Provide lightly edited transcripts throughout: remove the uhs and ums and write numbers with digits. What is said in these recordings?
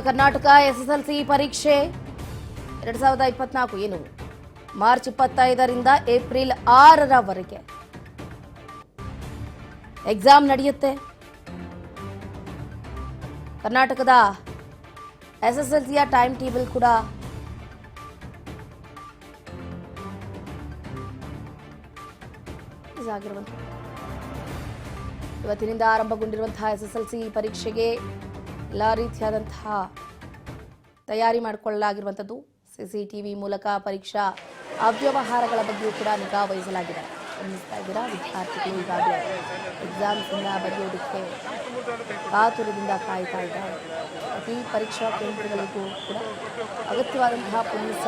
Karnataka SSLC ಪರೀಕ್ಷೆ 2024 ಏನು March 25ರಿಂದ April 6ರವರೆಗೆ exam ನಡೆಯುತ್ತೆ. ಕರ್ನಾಟಕದ ಎಸ್ಎಸ್ಎಲ್ಸಿಯ ಟೈಮ್ ಟೇಬಲ್ ಕೂಡ ಇವತ್ತಿನಿಂದ ಆರಂಭಗೊಂಡಿರುವಂತಹ ಎಸ್ಎಸ್ಎಲ್ಸಿ ಪರೀಕ್ಷೆಗೆ ಎಲ್ಲ ರೀತಿಯಾದಂತಹ ತಯಾರಿ ಮಾಡಿಕೊಳ್ಳಲಾಗಿರುವಂಥದ್ದು. ಸಿಸಿಟಿವಿ ಮೂಲಕ ಪರೀಕ್ಷಾ ಅವ್ಯವಹಾರಗಳ ಬಗ್ಗೆಯೂ ಕೂಡ ನಿಗಾ ವಹಿಸಲಾಗಿದೆ. ಗಮನಿಸ್ತಾ ಇದ್ದೀರಾ, ವಿದ್ಯಾರ್ಥಿಗಳು ಈಗಾಗಲೇ ಎಕ್ಸಾಮ್ಸ್ ಬರೆಯೋದಕ್ಕೆ ಕಾತುರದಿಂದ ಕಾಯ್ತಾ ಇದ್ದಾರೆ. ಪ್ರತಿ ಪರೀಕ್ಷಾ ಕೇಂದ್ರಗಳಿಗೂ ಕೂಡ ಅಗತ್ಯವಾದಂತಹ ಪೊಲೀಸ್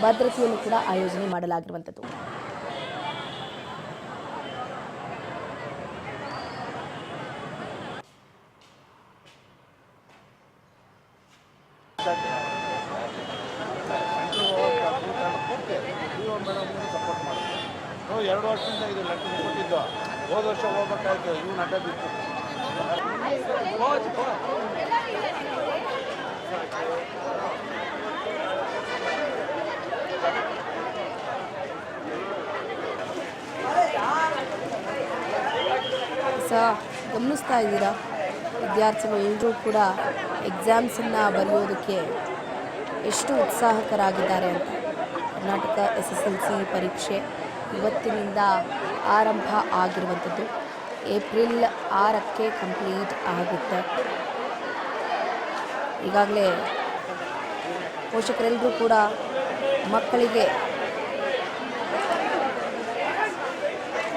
ಭದ್ರತೆಯನ್ನು ಕೂಡ ಆಯೋಜನೆ ಮಾಡಲಾಗಿರುವಂಥದ್ದು. ನಾವು 2 ವರ್ಷದಿಂದ ಇದು ಲೆಕ್ಕ ಕೊಟ್ಟಿದ್ದು. ಹೋದ ವರ್ಷ ಹೋಗ್ಬೇಕಾಯ್ತು, ಇವನು ಅಡ್ಡ ಬಿತ್ತು. ಗಮನಿಸ್ತಾ ಇದ್ದೀರಾ, ವಿದ್ಯಾರ್ಥಿಗಳು ಎಲ್ಲರೂ ಕೂಡ ಎಕ್ಸಾಮ್ಸನ್ನು ಬರೆಯೋದಕ್ಕೆ ಎಷ್ಟು ಉತ್ಸಾಹಕರಾಗಿದ್ದಾರೆ ಅಂತ. ಕರ್ನಾಟಕ ಎಸ್ಎಸ್ಎಲ್ಸಿ ಪರೀಕ್ಷೆ ಇವತ್ತಿನಿಂದ ಆರಂಭ ಆಗಿರುವಂಥದ್ದು. ಏಪ್ರಿಲ್ 6ಕ್ಕೆ ಕಂಪ್ಲೀಟ್ ಆಗುತ್ತೆ. ಈಗಾಗಲೇ ಪೋಷಕರೆಲ್ಲರೂ ಕೂಡ ಮಕ್ಕಳಿಗೆ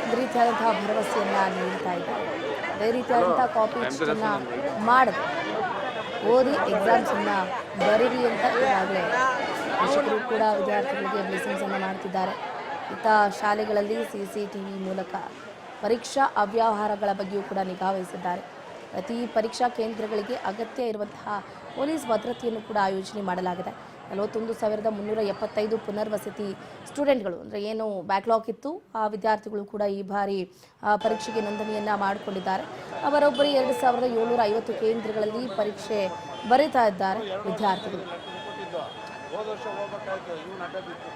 ಒಂದು ರೀತಿಯಾದಂತಹ ಭರವಸೆಯನ್ನು ನೀಡ್ತಾ ಇದ್ದಾರೆ. ಅದೇ ರೀತಿಯಾದಂಥ ಕಾಪಿ ಟೆಸ್ಟನ್ನು ಮಾಡಿದೆ ಓದಿ ಎಕ್ಸಾಮ್ಸನ್ನು ಬರೀರಿ ಅಂತ ಈಗಾಗಲೇ ಪೋಷಕರು ಕೂಡ ವಿದ್ಯಾರ್ಥಿಗಳಿಗೆ ಬ್ಲೆಸ್ಸಿಂಗ್ಸನ್ನು ಮಾಡ್ತಿದ್ದಾರೆ. ಇತ್ತ ಶಾಲೆಗಳಲ್ಲಿ ಸಿಸಿಟಿವಿ ಮೂಲಕ ಪರೀಕ್ಷಾ ಅವ್ಯವಹಾರಗಳ ಬಗ್ಗೆಯೂ ಕೂಡ ನಿಗಾ ವಹಿಸಿದ್ದಾರೆ. ಪ್ರತಿ ಪರೀಕ್ಷಾ ಕೇಂದ್ರಗಳಿಗೆ ಅಗತ್ಯ ಇರುವಂತಹ ಪೊಲೀಸ್ ಭದ್ರತೆಯನ್ನು ಕೂಡ ಆಯೋಜನೆ ಮಾಡಲಾಗಿದೆ. 41,375 ಪುನರ್ವಸತಿ ಸ್ಟೂಡೆಂಟ್ಗಳು, ಅಂದರೆ ಏನು ಬ್ಯಾಕ್ಲಾಗ್ ಇತ್ತು ಆ ವಿದ್ಯಾರ್ಥಿಗಳು ಕೂಡ ಈ ಬಾರಿ ಪರೀಕ್ಷೆಗೆ ನೋಂದಣಿಯನ್ನು ಮಾಡಿಕೊಂಡಿದ್ದಾರೆ. ಬರೋಬ್ಬರಿ 2,750 ಕೇಂದ್ರಗಳಲ್ಲಿ ಪರೀಕ್ಷೆ ಬರೀತಾ ಇದ್ದಾರೆ ವಿದ್ಯಾರ್ಥಿಗಳು. ಹೋದ ವರ್ಷ ಹೋಗ್ಬೇಕಾಯ್ತು, ಇವನು ಅಡ್ಡ ಬಿತ್ತು.